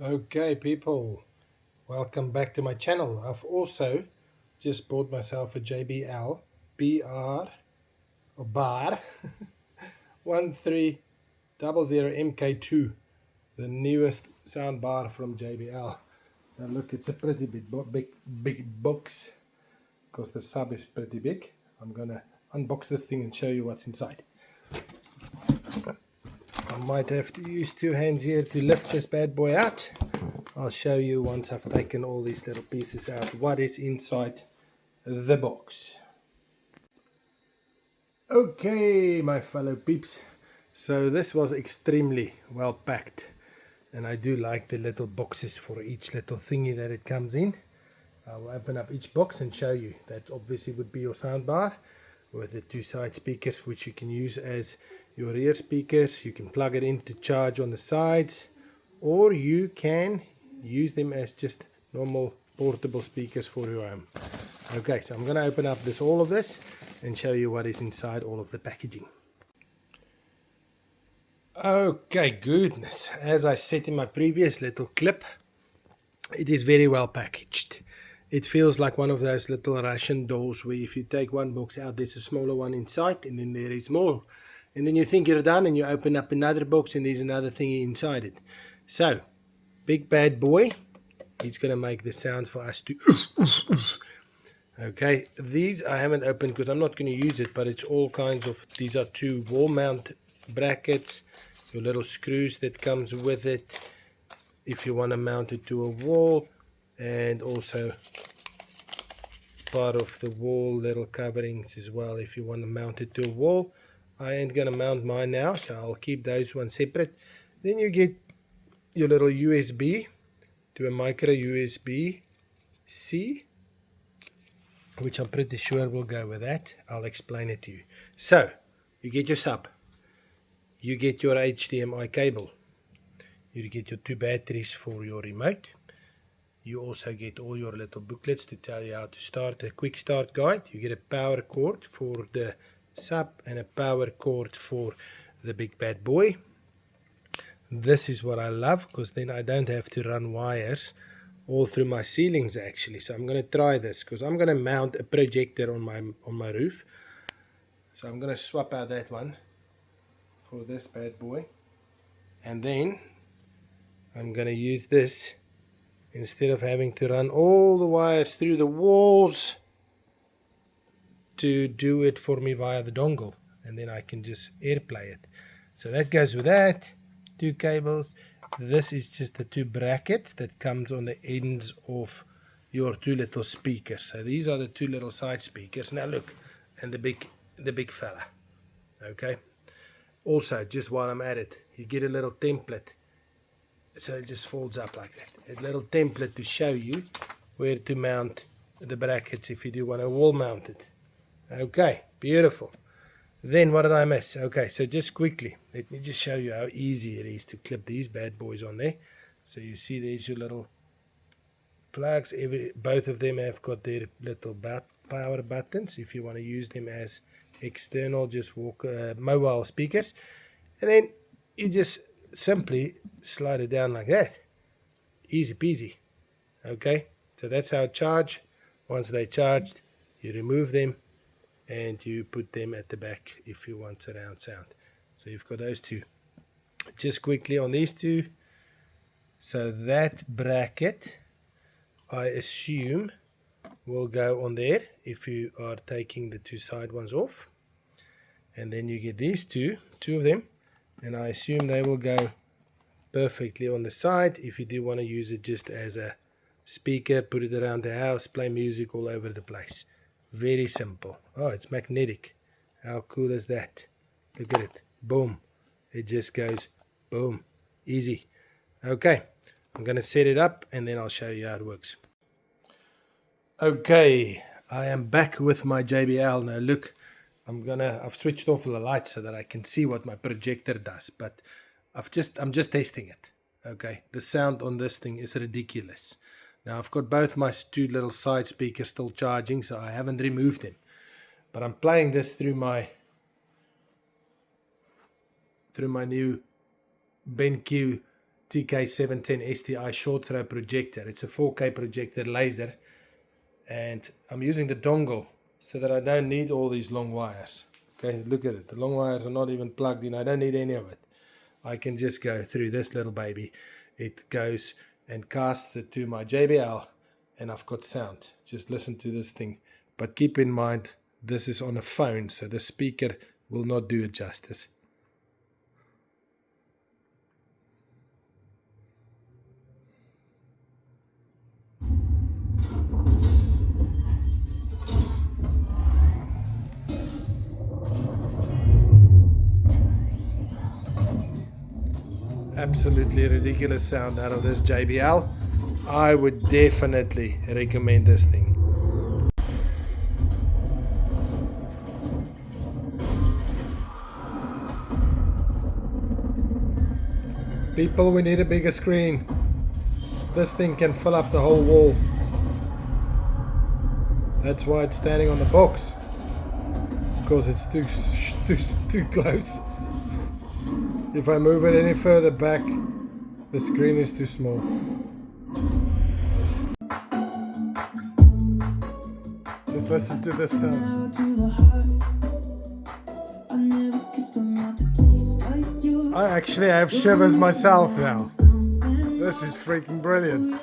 Okay, people, welcome back to my channel. I've also just bought myself a JBL Bar 1300 MK2, the newest sound bar from JBL. Now look, it's a pretty big box because the sub is pretty big. I'm gonna unbox this thing and show you what's inside. I might have to use two hands here to lift this bad boy out. I'll show you once I've taken all these little pieces out what is inside the box. Okay, my fellow peeps, so this was extremely well packed, and I do like the little boxes for each little thingy that it comes in. I'll open up each box and show you. That obviously would be your soundbar with the two side speakers, which you can use as your rear speakers. You can plug it in to charge on the sides, or you can use them as just normal portable speakers for your home. Okay, so I'm going to open up all of this and show you what is inside all of the packaging. Okay, goodness, as I said in my previous little clip, it is very well packaged. It feels like one of those little Russian dolls where if you take one box out, there's a smaller one inside, and then there is more. And then you think you're done, and you open up another box, and there's another thingy inside it. So, big bad boy, he's going to make the sound for us to... Okay, these I haven't opened because I'm not going to use it, but it's all kinds of... These are two wall mount brackets, your little screws that comes with it if you want to mount it to a wall, and also part of the wall little coverings as well if you want to mount it to a wall. I ain't going to mount mine now, so I'll keep those ones separate. Then you get your little USB to a micro USB-C, which I'm pretty sure will go with that. I'll explain it to you. So, you get your sub, you get your HDMI cable, you get your two batteries for your remote. You also get all your little booklets to tell you how to start, a quick start guide. You get a power cord for the sub and a power cord for the big bad boy. This is what I love, because then I don't have to run wires all through my ceilings actually. So I'm going to try this because I'm going to mount a projector on my roof. So I'm going to swap out that one for this bad boy, and then I'm going to use this instead of having to run all the wires through the walls to do it for me via the dongle, and then I can just AirPlay it. So that goes with that. Two cables. This is just the two brackets that comes on the ends of your two little speakers. So these are the two little side speakers. Now look, and the big fella. Okay. Also, just while I'm at it, you get a little template. So it just folds up like that. A little template to show you where to mount the brackets if you do want to wall mount it. Okay, beautiful. Then what did I miss? Okay, so just quickly, let me just show you how easy it is to clip these bad boys on there. So you see there's your little plugs. Both of them have got their little power buttons if you want to use them as external, just mobile speakers. And then you just simply slide it down like that. Easy peasy. Okay, so that's how it charge. Once they're charged, you remove them and you put them at the back if you want surround sound. So you've got those two. Just quickly on these two. So that bracket, I assume, will go on there if you are taking the two side ones off. And then you get these two of them, and I assume they will go perfectly on the side if you do want to use it just as a speaker, put it around the house, play music all over the place. Very simple. Oh, it's magnetic. How cool is that? Look at it. Boom. It just goes boom. Easy. Okay. I'm going to set it up and then I'll show you how it works. Okay. I am back with my JBL. Now look, I've switched off the lights so that I can see what my projector does, but I'm just testing it. Okay. The sound on this thing is ridiculous. Now I've got both my two little side speakers still charging, so I haven't removed them. But I'm playing this through my new BenQ TK710 STI short throw projector. It's a 4K projector laser, and I'm using the dongle so that I don't need all these long wires. Okay, look at it. The long wires are not even plugged in. I don't need any of it. I can just go through this little baby. It goes and casts it to my JBL, and I've got sound. Just listen to this thing. But keep in mind, this is on a phone, so the speaker will not do it justice. Absolutely ridiculous sound out of this JBL. I would definitely recommend this thing. People, we need a bigger screen. This thing can fill up the whole wall. That's why it's standing on the box, because it's too close. If I move it any further back, the screen is too small. Just listen to this sound. I actually have shivers myself now. This is freaking brilliant.